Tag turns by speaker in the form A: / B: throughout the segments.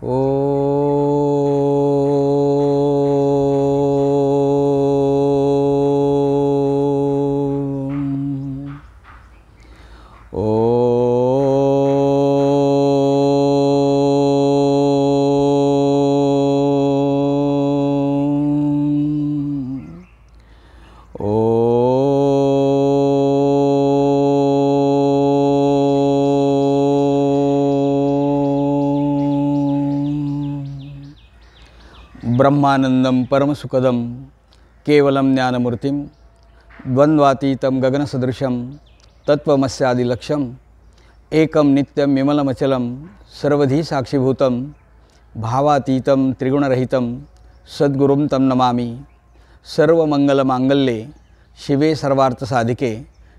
A: ओ ब्रह्मानंदं परमसुखदं केवलं ज्ञानमूर्तिं द्वन्द्वातीतं गगनसदृशं तत्त्वमस्यादिलक्ष्यम् एकं नित्यं विमलमचलं सर्वधी साक्षीभूतं भावातीतं त्रिगुणरहितं सद्गुरुं तं नमामि। सर्वमंगलमांगल्ये शिवे सर्वार्थसाधिके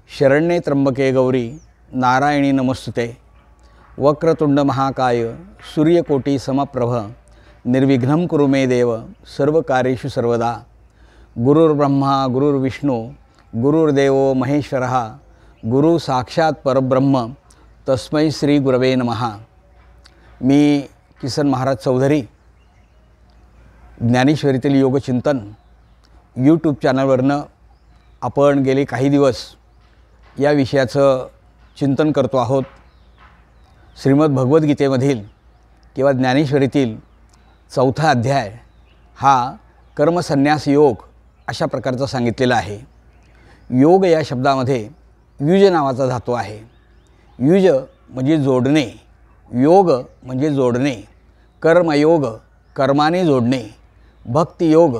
A: शरण्ये त्र्यंबके गौरी नारायणी नमोस्तुते। वक्रतुंड महाकाय सूर्यकोटि समप्रभ निर्विघ्नं कुरु मे देव सर्वकार्येषु सर्वदा। गुरुर्ब्रह्मा गुरुर्विष्णू गुरुर्देवो महेश्वरः गुरु साक्षात् परब्रह्म तस्मै श्री गुरवे नमः। मी किसन महाराज चौधरी ज्ञानेश्वरीतील योगचिंतन यूट्यूब चॅनलवरनं आपण गेले काही दिवस या विषयाचं चिंतन करतो आहोत। श्रीमद भगवद्गीतेमधील किंवा ज्ञानेश्वरीतील चौथा अध्याय हा कर्मसन्यास योग अशा प्रकारचा सांगितलेला आहे। योग या शब्दामध्ये युज नावाचा धातू आहे। युज म्हणजे जोडणे, योग म्हणजे जोडणे, कर्मयोग कर्माने जोडणे, भक्तियोग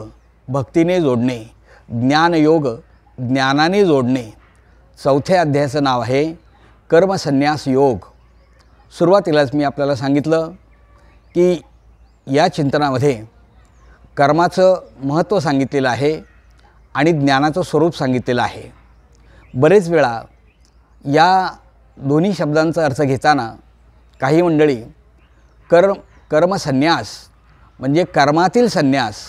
A: भक्तीने जोडणे, ज्ञानयोग ज्ञानाने जोडणे। चौथ्या अध्यायाचं नाव आहे कर्मसन्यास योग। सुरुवातीलाच मी आपल्याला सांगितलं की या चिंतनामध्ये कर्माचं महत्त्व सांगितलेलं आहे आणि ज्ञानाचं स्वरूप सांगितलेलं आहे। बरेच वेळा या दोन्ही शब्दांचा अर्थ घेताना काही मंडळी कर्मसन्यास म्हणजे कर्मातील संन्यास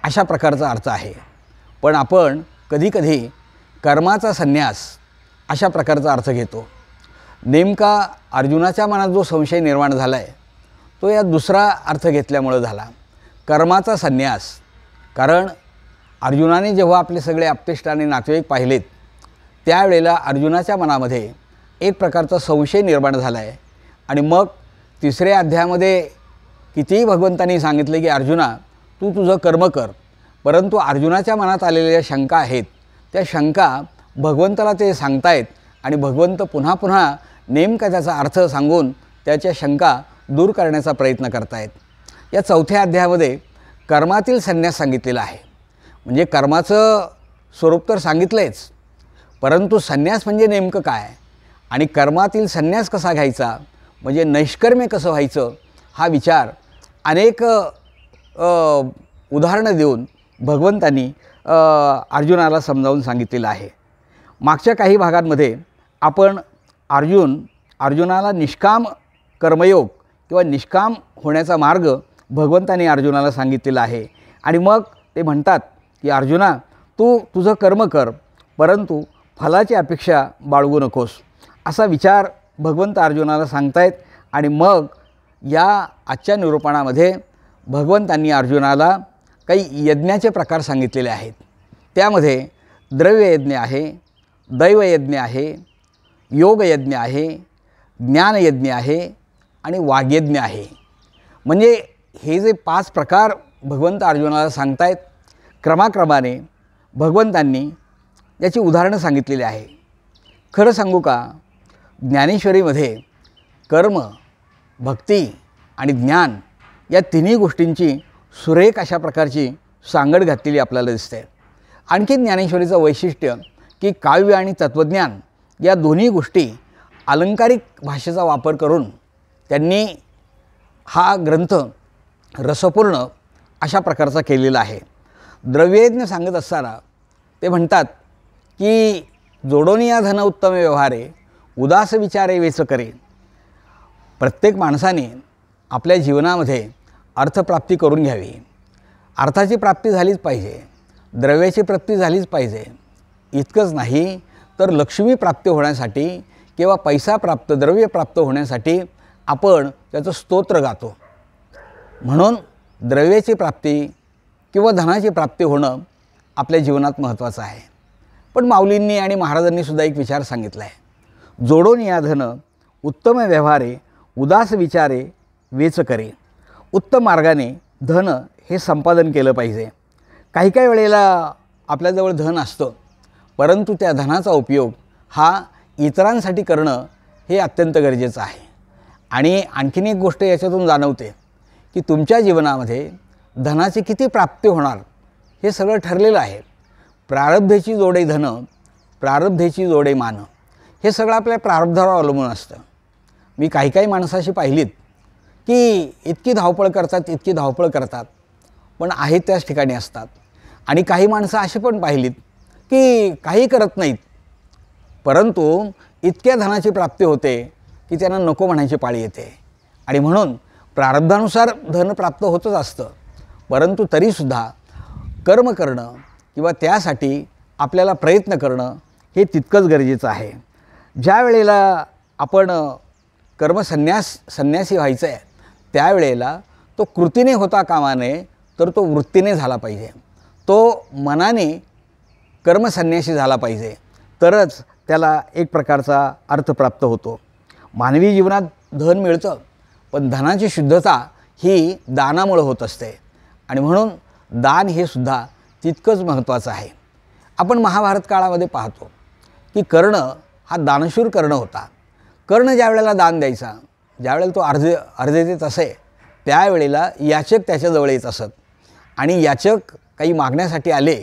A: अशा प्रकारचा अर्थ आहे, पण आपण कधीकधी कर्माचा संन्यास अशा प्रकारचा अर्थ घेतो। नेमका अर्जुनाच्या मनात जो संशय निर्माण झाला आहे तो या दुसरा अर्थ घेतल्यामुळे झाला, कर्माचा संन्यास। कारण अर्जुनाने जेव्हा आपले सगळे आप्तेष्ट आणि नातेवाईक पाहिलेत त्यावेळेला अर्जुनाच्या मनामध्ये एक प्रकारचा संशय निर्माण झाला आहे आणि मग तिसऱ्या अध्यायामध्ये कितीही भगवंतांनी सांगितले की अर्जुना तू तुझं कर्म कर, परंतु अर्जुनाच्या मनात आलेल्या शंका आहेत त्या शंका भगवंताला ते सांगतायत आणि भगवंत पुन्हा पुन्हा नेमका त्याचा अर्थ सांगून त्याच्या शंका दूर करण्याचा प्रयत्न करतायत। या चौथ्या अध्यायामध्ये कर्मातील संन्यास सांगितलेला आहे। म्हणजे कर्माचं स्वरूप तर सांगितलंच, परंतु संन्यास म्हणजे नेमकं काय आणि कर्मातील संन्यास कसा घ्यायचा म्हणजे नैष्कर्म्य कसं व्हायचं हा विचार अनेक उदाहरणं देऊन भगवंतांनी अर्जुनाला समजावून सांगितलेलं आहे। मागच्या काही भागांमध्ये आपण अर्जुनाला निष्काम कर्मयोग किंवा निष्काम होण्याचा मार्ग भगवंतांनी अर्जुनाला सांगितलेला आहे आणि मग ते म्हणतात की अर्जुना तू तुझं कर्म कर, परंतु फलाची अपेक्षा बाळगू नकोस असा विचार भगवंत अर्जुनाला सांगतायत। आणि मग या आजच्या निरूपणामध्ये भगवंतांनी अर्जुनाला काही यज्ञाचे प्रकार सांगितलेले आहेत। त्यामध्ये द्रव्ययज्ञ आहे, दैवयज्ञ आहे, योगयज्ञ आहे, ज्ञानयज्ञ आहे आणि वाग्यज्ञ आहे। म्हणजे हे जे 5 प्रकार भगवंत अर्जुनाला सांगतायत क्रमाक्रमाने भगवंतांनी याची उदाहरणं सांगितलेली आहे। खरं सांगू का, ज्ञानेश्वरीमध्ये कर्म, भक्ती आणि ज्ञान या तिन्ही गोष्टींची सुरेख अशा प्रकारची सांगड घातलेली आपल्याला दिसते। आणखी ज्ञानेश्वरीचं वैशिष्ट्य की काव्य आणि तत्त्वज्ञान या दोन्ही गोष्टी अलंकारिक भाषेचा वापर करून त्यांनी हा ग्रंथ रसपूर्ण अशा प्रकारचा केलेला आहे। द्रव्ययज्ञ सांगत असताना ते म्हणतात की जोडोनिया धन उत्तम व्यवहारे उदास विचारे वेच करे। प्रत्येक माणसाने आपल्या जीवनामध्ये अर्थप्राप्ती करून घ्यावी। अर्थाची प्राप्ती झालीच पाहिजे, द्रव्याची प्राप्ती झालीच पाहिजे। इतकंच नाही तर लक्ष्मी प्राप्त होण्यासाठी किंवा पैसा प्राप्त द्रव्य प्राप्त होण्यासाठी आपण त्याचं स्तोत्र गातो। म्हणून द्रव्याची प्राप्ती किंवा धनाची प्राप्ती होणं आपल्या जीवनात महत्त्वाचं आहे. पण माऊलींनी आणि महाराजांनीसुद्धा एक विचार सांगितला आहे, जोडून या धन उत्तम व्यवहारे उदास विचारे वेच करे. उत्तम मार्गाने धन हे संपादन केलं पाहिजे. काही काही वेळेला आपल्याजवळ धन असतं, परंतु त्या धनाचा उपयोग हा इतरांसाठी करणं हे अत्यंत गरजेचं आहे. आणि आणखीन एक गोष्ट याच्यातून जाणवते की तुमच्या जीवनामध्ये धनाची किती प्राप्ती होणार हे सगळं ठरलेलं आहे. प्रारब्धेची जोडे धन, प्रारब्धेची जोडे मान, हे सगळं आपल्या प्रारब्धावर अवलंबून असतं. मी काही काही माणसाशी पाहिलीत की इतकी धावपळ करतात पण आहेत त्याच ठिकाणी असतात. आणि काही माणसं अशी पण पाहिलीत की काही करत नाहीत, परंतु इतक्या धनाची प्राप्ती होते की त्यांना नको म्हणायची पाळी येते. आणि म्हणून प्रारब्धानुसार धन प्राप्त होतच असतं, परंतु तरीसुद्धा कर्म करणं किंवा त्यासाठी आपल्याला प्रयत्न करणं हे तितकंच गरजेचं आहे. ज्या वेळेला आपण संन्यासी व्हायचं आहे त्यावेळेला तो कृतीने होता कामा नये, तर तो वृत्तीने झाला पाहिजे. तो मनाने कर्मसन्यासी झाला पाहिजे, तरच त्याला एक प्रकारचा अर्थ प्राप्त होतो. मानवी जीवनात धन मिळतं, पण धनाची शुद्धता ही दानामुळे होत असते. आणि म्हणून दान हे सुद्धा तितकंच महत्त्वाचं आहे. आपण महाभारत काळामध्ये पाहतो की कर्ण हा दानशूर कर्ण होता. कर्ण ज्या वेळेला दान द्यायचा, ज्यावेळेला तो अर्धे देत असे, त्यावेळेला याचक त्याच्याजवळ येत असत. आणि याचक काही मागण्यासाठी आले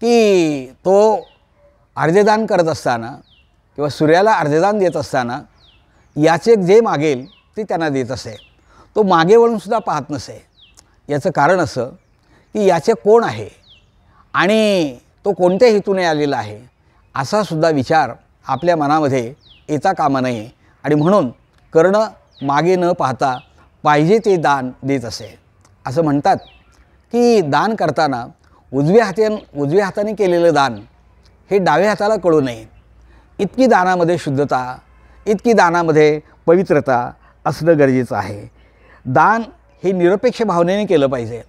A: की तो अर्धेदान करत असताना किंवा सूर्याला अर्धेदान देत असताना याचक जे मागेल ते त्यांना देत असे. तो मागे वळूनसुद्धा पाहत नसे. याचं कारण असं की याचक कोण आहे आणि तो कोणत्या हेतूने आलेला आहे, असासुद्धा विचार आपल्या मनामध्ये येता कामा नये. आणि म्हणून कर्ण मागे न पाहता पाहिजे ते दान देत असे. असं म्हणतात की दान करताना उजव्या हाताने केलेलं दान हे डाव्या हाताला कळू नये. इतकी दानामध्ये शुद्धता, इतकी दानामध्ये पवित्रता असणं गरजेचं आहे. दान हे निरपेक्ष भावनेने केलं पाहिजे.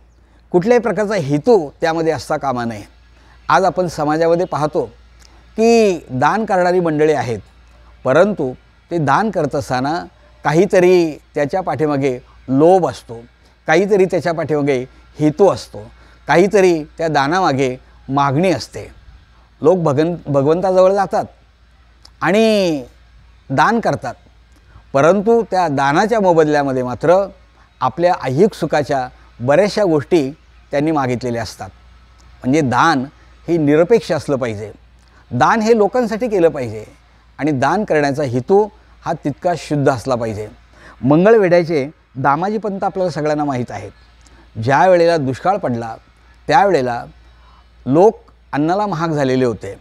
A: कुठल्याही प्रकारचा हेतू त्यामध्ये असता कामा नये. आज आपण समाजामध्ये पाहतो की दान करणारी मंडळी आहेत, परंतु ते दान करत असताना काहीतरी त्याच्या पाठीमागे लोभ असतो, काहीतरी त्याच्या पाठीमागे हेतू असतो, काहीतरी त्या दानामागे मागणी असते. लोक भगवंताजवळ जातात आणि दान करतात, परंतु त्या दानाच्या मोबदल्यामध्ये मात्र आपल्या ऐहिक सुखाच्या बऱ्याचशा गोष्टी त्यांनी मागितलेल्या असतात. म्हणजे दान हे निरपेक्ष असलं पाहिजे. दान हे लोकांसाठी केलं पाहिजे आणि दान करण्याचा हेतू हा तितका शुद्ध असला पाहिजे. मंगळवेढ्याचे दामाजी पंत आपल्याला सगळ्यांना माहीत आहेत. ज्या वेळेला दुष्काळ पडला त्यावेळेला लोक अन्नाला महाग झालेले होते.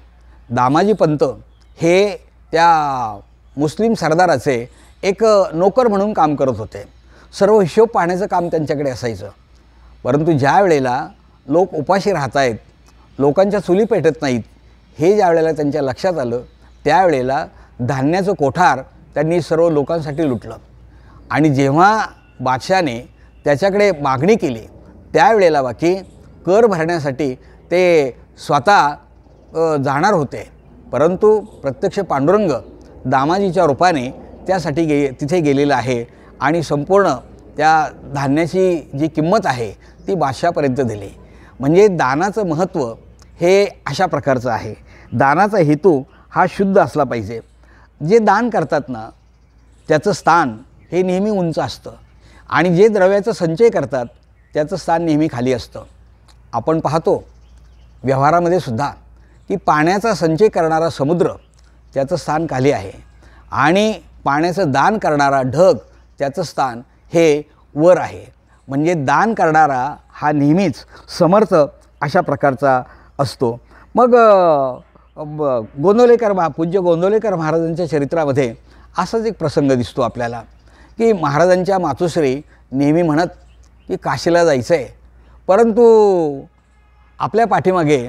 A: दामाजी पंत हे त्या मुस्लिम सरदाराचे एक नोकर म्हणून काम करत होते. सर्व हिशोब पाहण्याचं काम त्यांच्याकडे असायचं. परंतु ज्या वेळेला लोक उपाशी राहत आहेत, लोकांच्या चुली पेटत नाहीत, हे ज्या वेळेला त्यांच्या लक्षात आलं, त्यावेळेला धान्याचं कोठार त्यांनी सर्व लोकांसाठी लुटलं. आणि जेव्हा बादशाने त्याच्याकडे मागणी केली त्यावेळेला बाकी कर भरण्यासाठी ते स्वतः जाणार होते, परंतु प्रत्यक्ष पांडुरंग दामाजीच्या रूपाने त्यासाठी तिथे गेलेलं आहे आणि संपूर्ण त्या धान्याची जी किंमत आहे ती बादशापर्यंत दिली. म्हणजे दानाचं महत्त्व हे अशा प्रकारचं आहे. दानाचा हेतू हा शुद्ध असला पाहिजे. जे दान करतात ना त्याचं स्थान हे नेहमी उंच असतं आणि जे द्रव्याचा संचय करतात त्याचं स्थान नेहमी खाली असतं. आपण पाहतो व्यवहारामध्ये सुद्धा की पाण्याचा संचय करणारा समुद्र त्याचं स्थान खाली आहे आणि पाण्याचं दान करणारा ढग त्याचं स्थान हे वर आहे. म्हणजे दान करणारा हा नेहमीच समर्थ अशा प्रकारचा असतो. मग पूज्य गोंदवलेकर महाराजांच्या चरित्रामध्ये असाच एक प्रसंग दिसतो आपल्याला की महाराजांच्या मातोश्री नेहमी म्हणत की काशीला जायचं आहे, परंतु आपल्या पाठीमागे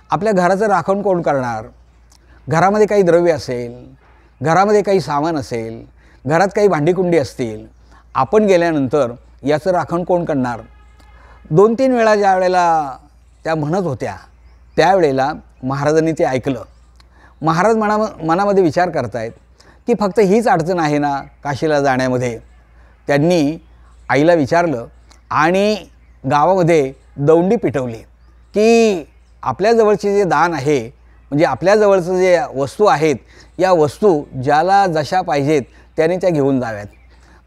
A: आपल्या घराचं राखण कोण करणार? घरामध्ये काही द्रव्य असेल, घरामध्ये काही सामान असेल, घरात काही भांडीकुंडी असतील, आपण गेल्यानंतर याचं राखण कोण करणार? 2-3 वेळा ज्या वेळेला त्या म्हणत होत्या त्यावेळेला महाराजांनी ते ऐकलं. महाराज मनामध्ये विचार करतायत की फक्त हीच अडचण आहे ना काशीला जाण्यामध्ये. त्यांनी आईला विचारलं आणि गावामध्ये दौंडी पिटवली की आपल्याजवळचे जे दान आहे, म्हणजे आपल्याजवळचं जे वस्तू आहेत, या वस्तू ज्याला जशा पाहिजेत त्याने त्या घेऊन जाव्यात.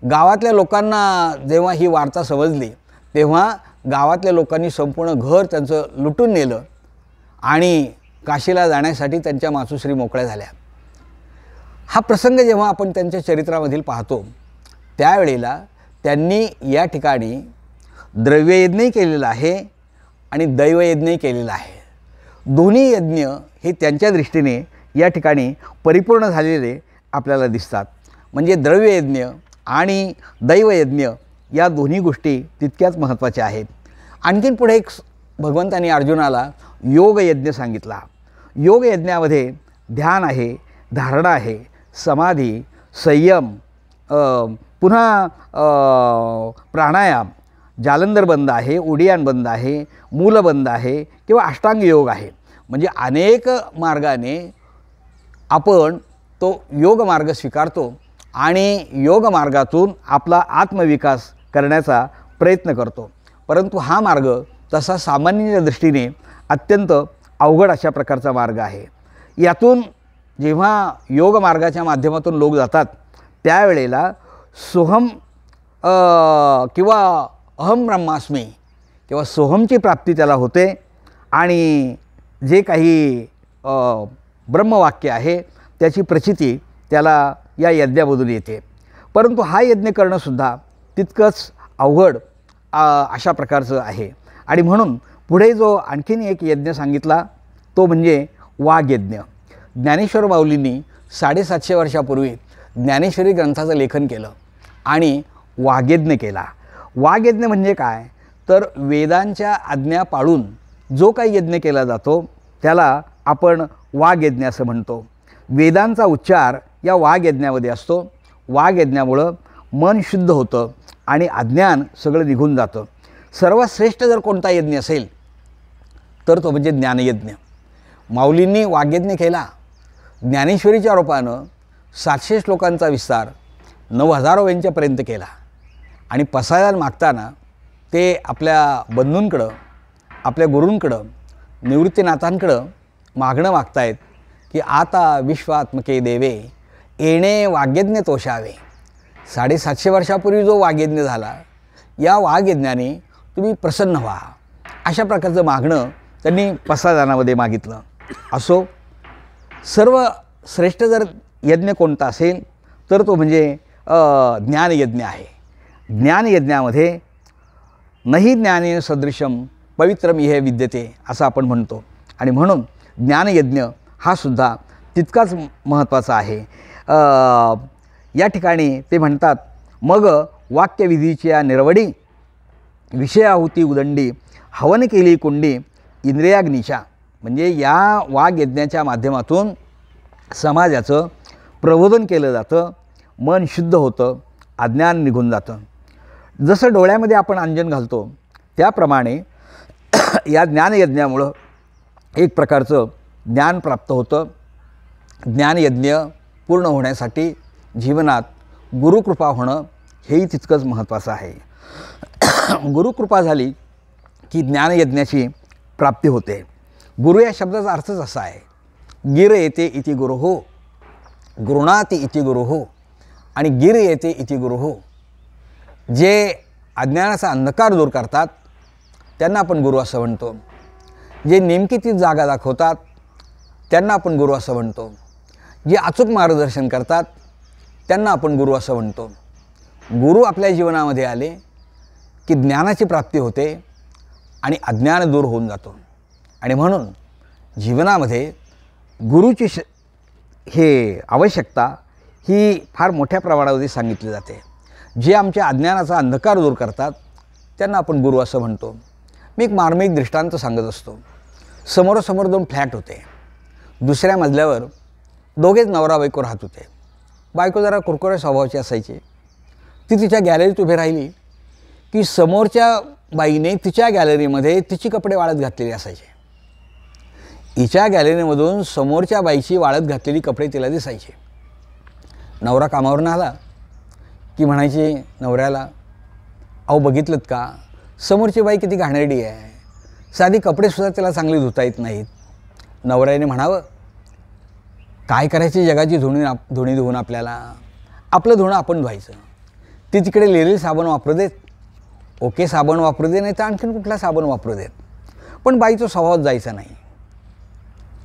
A: गावातल्या लोकांना जेव्हा ही वार्ता समजली तेव्हा गावातल्या लोकांनी संपूर्ण घर त्यांचं लुटून नेलं आणि काशीला जाण्यासाठी त्यांच्या मातोश्री मोकळ्या झाल्या. हा प्रसंग जेव्हा आपण त्यांच्या चरित्रामधील पाहतो त्यावेळेला त्यांनी या ठिकाणी द्रव्ययज्ञही केलेला आहे आणि दैवयज्ञही केलेला आहे. दोन्ही यज्ञ हे त्यांच्या दृष्टीने या ठिकाणी परिपूर्ण झालेले आपल्याला दिसतात. म्हणजे द्रव्ययज्ञ आणि दैवयज्ञ या दोन्ही गोष्टी तितक्याच महत्त्वाच्या आहेत. आणखीन पुढे एक भगवंतांनी अर्जुनाला योगयज्ञ सांगितला. योगयज्ञामध्ये ध्यान आहे, धारणा आहे, समाधी, संयम, पुन्हा प्राणायाम, जालंधर बंद आहे, उडियान बंद आहे, मूलबंद आहे किंवा अष्टांग योग आहे. म्हणजे अनेक मार्गाने आपण तो योग मार्ग स्वीकारतो आणि योग मार्गातून आपला आत्मविकास करण्याचा प्रयत्न करतो. परंतु हा मार्ग तसा सामान्य दृष्टीने अत्यंत अवघड अशा प्रकारचा मार्ग आहे. यातून जेव्हा योग मार्गाच्या माध्यमातून लोक जातात त्यावेळेला सोहम किंवा अहम ब्रह्मास्मी किंवा सोहमची प्राप्ती त्याला होते आणि जे काही ब्रह्मवाक्य आहे त्याची प्रचिती त्याला या यज्ञामधून येते. परंतु हा यज्ञ करणंसुद्धा तितकंच अवघड अशा प्रकारचं आहे. आणि म्हणून पुढे जो आणखीन एक यज्ञ सांगितला तो म्हणजे वाग्यज्ञ. ज्ञानेश्वर माऊलींनी 750 वर्षापूर्वी ज्ञानेश्वरी ग्रंथाचं लेखन केलं आणि वाग्यज्ञ केला. वाग्यज्ञ म्हणजे काय तर वेदांच्या आज्ञा पाळून जो काही यज्ञ केला जातो त्याला आपण वाग्यज्ञ असं म्हणतो. वेदांचा उच्चार या वाग्यज्ञामध्ये असतो. वाग्यज्ञामुळं मन शुद्ध होतं आणि अज्ञान सगळं निघून जातं. सर्वात श्रेष्ठ जर कोणता यज्ञ असेल तर तो म्हणजे ज्ञानयज्ञ. माऊलींनी वाग्यज्ञ केला. ज्ञानेश्वरीच्या रूपानं 700 श्लोकांचा विस्तार 9000 ओव्यांच्यापर्यंत केला आणि पसायदान मागताना ते आपल्या बंधूंकडं, आपल्या गुरूंकडं, निवृत्तीनाथांकडं मागणं मागतायत की आता विश्वात्मके देवे येणे वाग्यज्ञ तोषावे. 750 वर्षापूर्वी जो वाग्यज्ञ झाला या वाग्यज्ञाने तुम्ही प्रसन्न व्हा, अशा प्रकारचं मागणं त्यांनी पसायदानामध्ये मागितलं. असो, सर्व श्रेष्ठ जर यज्ञ कोणता असेल तर तो म्हणजे ज्ञानयज्ञ आहे. ज्ञानयज्ञामध्ये नहि ज्ञानेन सदृशम पवित्रम इह विद्यते असं आपण म्हणतो आणि म्हणून ज्ञानयज्ञ हा सुद्धा तितकाच महत्त्वाचा आहे. या ठिकाणी ते म्हणतात मग वाक्यविधीच्या निरवडी विषयाहुती उदंडी हवन केली कुंडी इंद्रियाग्नीच्या. म्हणजे या वाग्यज्ञाच्या माध्यमातून समाजाचं प्रबोधन केलं जातं, मन शुद्ध होतं, अज्ञान निघून जातं. जसं डोळ्यामध्ये आपण अंजन घालतो त्याप्रमाणे या ज्ञानयज्ञामुळं एक प्रकारचं ज्ञान प्राप्त होतं. ज्ञानयज्ञ पूर्ण होण्यासाठी जीवनात गुरुकृपा होणं हेही तितकंच महत्त्वाचं आहे. गुरुकृपा झाली की ज्ञानयज्ञाची प्राप्ती होते. गुरु या शब्दाचा अर्थच असा आहे, गिर येते इति गुरु हो, गृणाती इति गुरु हो आणि गिर येते इति गुरु हो. जे अज्ञानाचा अंधकार दूर करतात त्यांना आपण गुरु असं म्हणतो. जे नेमकी ती जागा दाखवतात त्यांना आपण गुरु असं म्हणतो. जे अचूक मार्गदर्शन करतात त्यांना आपण गुरु असं म्हणतो. गुरु आपल्या जीवनामध्ये आले की ज्ञानाची प्राप्ती होते आणि अज्ञान दूर होऊन जातो. आणि म्हणून जीवनामध्ये गुरुची हे आवश्यकता ही फार मोठ्या प्रमाणामध्ये सांगितली जाते. जे आमच्या अज्ञानाचा अंधकार दूर करतात त्यांना आपण गुरु असं म्हणतो. मी एक मार्मिक दृष्टांत सांगत असतो. समोरासमोर 2 फ्लॅट होते. दुसऱ्या मजल्यावर दोघेच नवरा बायको राहत होते. बायको जरा कुरकुऱ्या स्वभावाची असायची. ती तिच्या गॅलरीत उभी राहिली की समोरच्या बाईने तिच्या गॅलरीमध्ये तिची कपडे वाळत घातलेली असायचे. हिच्या गॅलरीमधून समोरच्या बाईची वाळत घातलेली कपडे तिला दिसायचे. नवरा कामावरून आला की म्हणायची नवऱ्याला, अहो बघितलं का, समोरची बाई किती घाणेरडी आहे, साधी कपडेसुद्धा तिला चांगली धुता येत नाहीत. नवऱ्याने म्हणावं, काय करायची जगाची धुणी धुवून आपल्याला, आपलं धुणं आपण धुवायचं. ती तिकडे लेली साबण वापरू देत, ओके साबण वापरू दे, नाही तर आणखीन कुठला साबण वापरू देत, पण बाईचा स्वभाव जायचा नाही.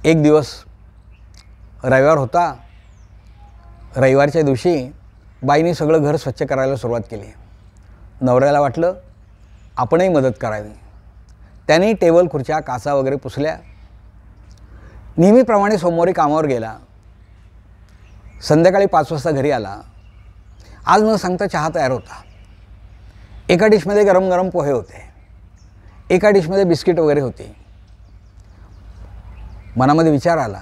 A: एक दिवस रविवार होता. रविवारच्या दिवशी बाईने सगळं घर स्वच्छ करायला सुरुवात केली. नवऱ्याला वाटलं आपणही मदत करावी. त्याने टेबल खुर्च्या काचा वगैरे पुसल्या. नेहमीप्रमाणे सोमवारी कामावर गेला. संध्याकाळी 5 वाजता घरी आला. आज न सांगता चहा तयार होता. एका डिशमध्ये गरम गरम पोहे होते, एका डिशमध्ये बिस्किट वगैरे होते. मनामध्ये विचार आला,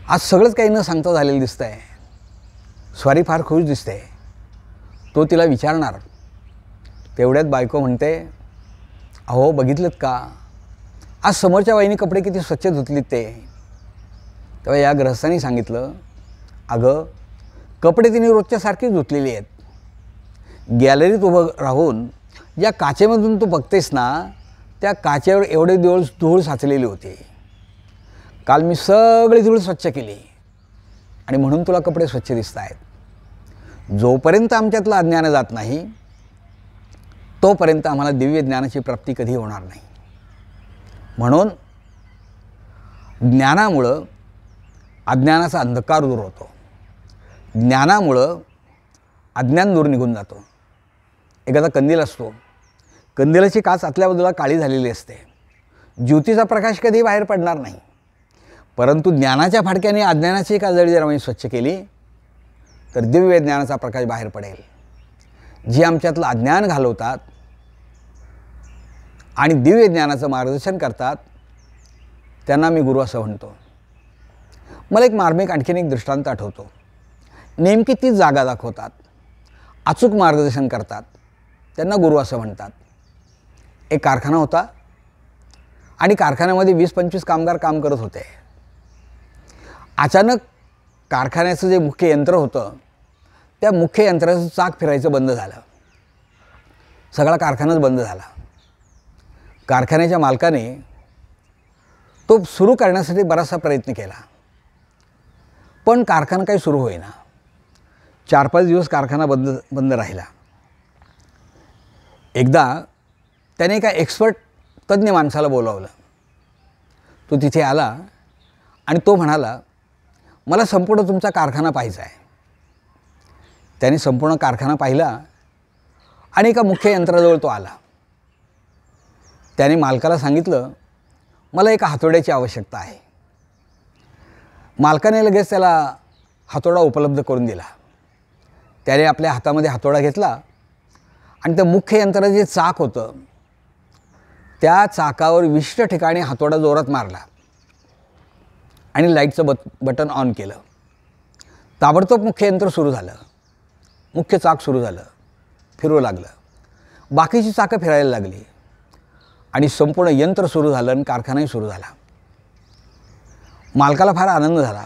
A: आज सगळंच काही न सांगता झालेलं दिसतं आहे. स्वारी फार खुश दिसते. तो तिला विचारणार. तेवढ्यात बायको म्हणते, अहो बघितलं का, आज समोरच्या बाईने कपडे किती स्वच्छ धुतलीत ते. तेव्हा या गृहस्थांनी सांगितलं, अगं कपडे तिने रोजच्यासारखीच धुतलेली आहेत. गॅलरीत उभं राहून ज्या काचेमधून तू बघतेस ना, त्या काचेवर एवढे धूळ साचलेली होती. काल मी सगळी धूळ स्वच्छ केली आणि म्हणून तुला कपडे स्वच्छ दिसत आहेत. जोपर्यंत आमच्यातलं अज्ञान जात नाही तोपर्यंत आम्हाला दिव्य ज्ञानाची प्राप्ती कधी होणार नाही. म्हणून ज्ञानामुळं अज्ञानाचा अंधकार दूर होतो. ज्ञानामुळं अज्ञान दूर निघून जातो. एखादा कंदील असतो, कंदिलाची काच आतल्या बाजूला काळी झालेली असते. ज्योतीचा प्रकाश कधी बाहेर पडणार नाही. परंतु ज्ञानाच्या फाटक्याने अज्ञानाची काजळी जर आम्ही स्वच्छ केली तर दिव्य ज्ञानाचा प्रकाश बाहेर पडेल. जे आमच्यातलं अज्ञान घालवतात आणि दिव्य ज्ञानाचं मार्गदर्शन करतात त्यांना मी गुरु असं म्हणतो. मला एक मार्मिक आणखीन एक दृष्टांत आठवतो. नेमकी तीच जागा दाखवतात, अचूक मार्गदर्शन करतात, त्यांना गुरु असं म्हणतात. एक कारखाना होता आणि कारखान्यामध्ये 20-25 कामगार काम करत होते. अचानक कारखान्याचं जे मुख्य यंत्र होतं त्या मुख्य यंत्राचं चाक फिरायचं बंद झालं. सगळा कारखानाच बंद झाला. कारखान्याच्या मालकाने तो सुरू करण्यासाठी बराचसा प्रयत्न केला, पण कारखाना काही सुरू होईना. 4-5 दिवस कारखाना बंद राहिला. एकदा त्याने एका एक्सपर्ट तज्ज्ञ माणसाला बोलावलं. तो तिथे आला आणि तो म्हणाला, मला संपूर्ण तुमचा कारखाना पाहायचा आहे. त्याने संपूर्ण कारखाना पाहिला आणि एका मुख्य यंत्राजवळ तो आला. त्याने मालकाला सांगितलं, मला एका हातोड्याची आवश्यकता आहे. मालकाने लगेच त्याला हातोडा उपलब्ध करून दिला. त्याने आपल्या हातामध्ये हातोडा घेतला आणि त्या मुख्य यंत्राचं जे चाक होतं त्या चाकावर विशिष्ट ठिकाणी हातोडा जोरात मारला आणि लाईटचं बटन ऑन केलं. ताबडतोब मुख्य यंत्र सुरू झालं. मुख्य चाक सुरू झालं, फिरू लागलं. बाकीची चाकं फिरायला लागली आणि संपूर्ण यंत्र सुरू झालं आणि कारखानाही सुरू झाला. मालकाला फार आनंद झाला.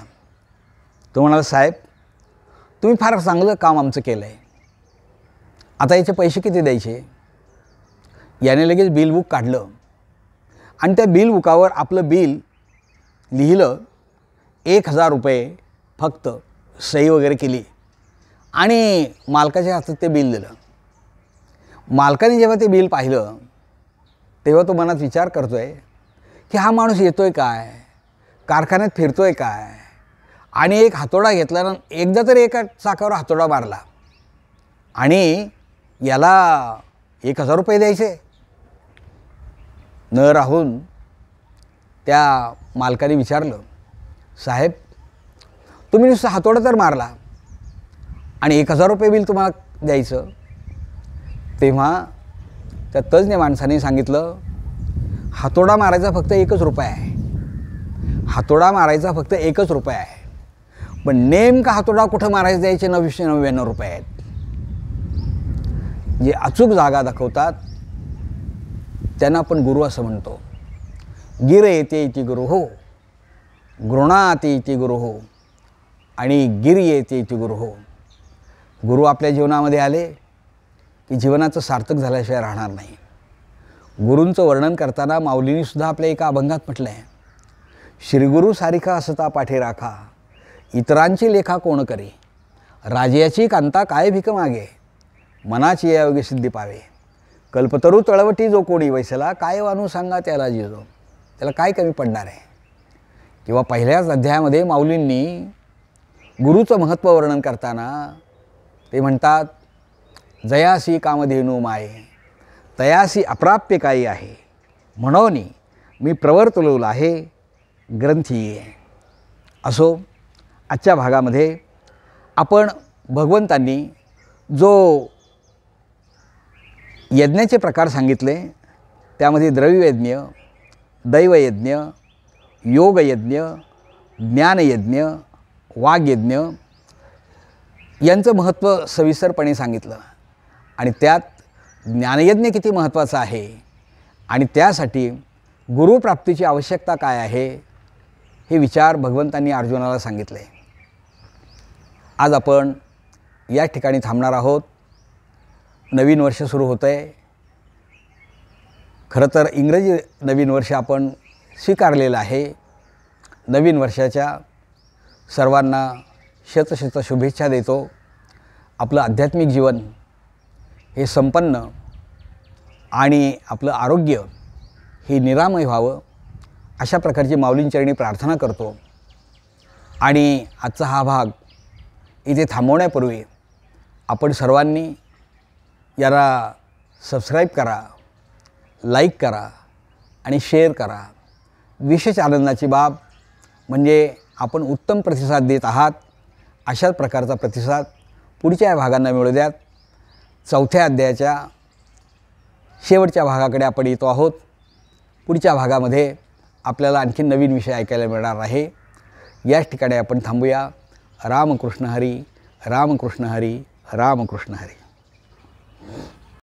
A: तो म्हणाला, साहेब तुम्ही फार चांगलं काम आमचं केलं आहे. आता याचे पैसे किती द्यायचे. याने लगेच बिल बुक काढलं आणि त्या बिल बुकावर आपलं बिल लिहिलं. 1000 रुपये फक्त सही वगैरे केली आणि मालकाच्या हातात ते बिल दिलं. मालकाने जेव्हा ते बिल पाहिलं तेव्हा तो मनात विचार करतो आहे की हा माणूस येतो आहे काय, कारखान्यात फिरतो आहे काय, आणि एक हातोडा घेतला ना, एकदा तरी एका चाकावर हातोडा मारला आणि याला 1000 रुपये द्यायचे. न राहून त्या मालकाने विचारलं, साहेब तुम्ही नुसतं हातोडा तर मारला आणि 1000 रुपये बिल तुम्हाला द्यायचं. तेव्हा त्या तज्ज्ञ माणसाने सांगितलं, हातोडा मारायचा फक्त 1 रुपया आहे. हातोडा मारायचा फक्त 1 रुपया आहे, पण नेमका हातोडा कुठं मारायचा द्यायचे 999 रुपये आहेत. जे अचूक जागा दाखवतात त्यांना आपण गुरु असं म्हणतो. गिर येते इति गुरु हो, गृणाते इति गुरु हो आणि गिर येते इति गुरु हो. गुरु आपल्या जीवनामध्ये आले की जीवनाचं सार्थक झाल्याशिवाय राहणार नाही. गुरूंचं वर्णन करताना माऊलींनीसुद्धा आपल्या एका अभंगात म्हटलं आहे, श्रीगुरु सारिखा असता पाठे राखा, इतरांची लेखा कोण करे, राजयाची कांता काय भीक मागे, मनाची यायोगी सिद्धी पावे, कल्पतरू तळवटी जो कोणी वैसला, काय वानू सांगा त्याला जिजो, त्याला काय कमी पडणार आहे. किंवा पहिल्याच अध्यायामध्ये माऊलींनी गुरुचं महत्त्व वर्णन करताना ते म्हणतात, जयासी कामधेनू माये, तयासी अप्राप्य काही आहे, म्हणून मी प्रवर्तलेला आहे ग्रंथी. असो, आजच्या भागामध्ये आपण भगवंतांनी जो यज्ञाचे प्रकार सांगितले त्यामध्ये द्रव्ययज्ञ, दैवयज्ञ, योगयज्ञ, ज्ञानयज्ञ, वाग्यज्ञ यांचं महत्त्व सविस्तरपणे सांगितलं आणि त्यात ज्ञानयज्ञ किती महत्त्वाचा आहे आणि त्यासाठी गुरुप्राप्तीची आवश्यकता काय आहे हे विचार भगवंतांनी अर्जुनाला सांगितले. आज आपण या ठिकाणी थांबणार आहोत. नवीन वर्ष सुरू होतं आहे. खरं तर इंग्रजी नवीन वर्ष आपण स्वीकारलेलं आहे. नवीन वर्षाच्या सर्वांना शतशत शुभेच्छा देतो. आपलं आध्यात्मिक जीवन हे संपन्न आणि आपलं आरोग्य हे निरामय व्हावं अशा प्रकारची माऊलींचरणी प्रार्थना करतो. आणि आजचा हा भाग इथे थांबवण्यापूर्वी आपण सर्वांनी याला सबस्क्राईब करा, लाईक करा आणि शेअर करा. विशेष आनंदाची बाब म्हणजे आपण उत्तम प्रतिसाद देत आहात. अशाच प्रकारचा प्रतिसाद पुढच्या भागांना मिळू द्यात. चौथ्या अध्यायाच्या शेवटच्या भागाकडे आपण येतो आहोत. पुढच्या भागामध्ये आपल्याला आणखी नवीन विषय ऐकायला मिळणार आहे. याच ठिकाणी आपण थांबूया. रामकृष्ण हरी, रामकृष्ण हरी, रामकृष्ण हरी.